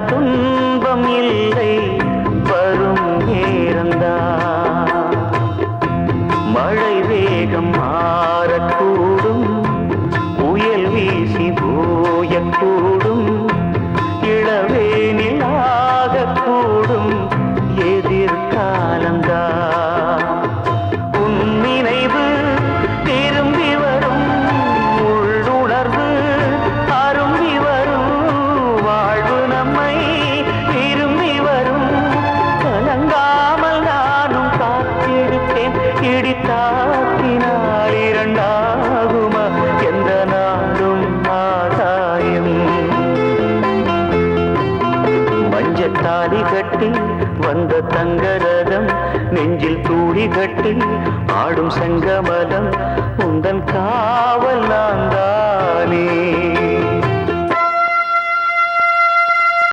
துன்பம் இல்லை வரும் நேரந்தான் மழை வேகம் மாறக்கூடும் புயல் வீசி போயக்கூடும் இளவேனில் ஆகக்கூடும் எதிர்காலந்தான் உன் நினைவு திரும்பி வரும் உள்ளுணர்வு அரும்பி வரும் வாழ்வு நம்மை திரும்பி வரும் கலங்காமல் நானும் காத்திருப்பேன் இடித்தாக்கினால் இரண்டாகுமா எந்த நாடும் ஆதாயம் மஞ்சத்தாலி கட்டி வந்த தங்கரதம் நெஞ்சில் தூளி கட்டி ஆடும் செங்கமலம் உந்தன் காவல் நான் தானே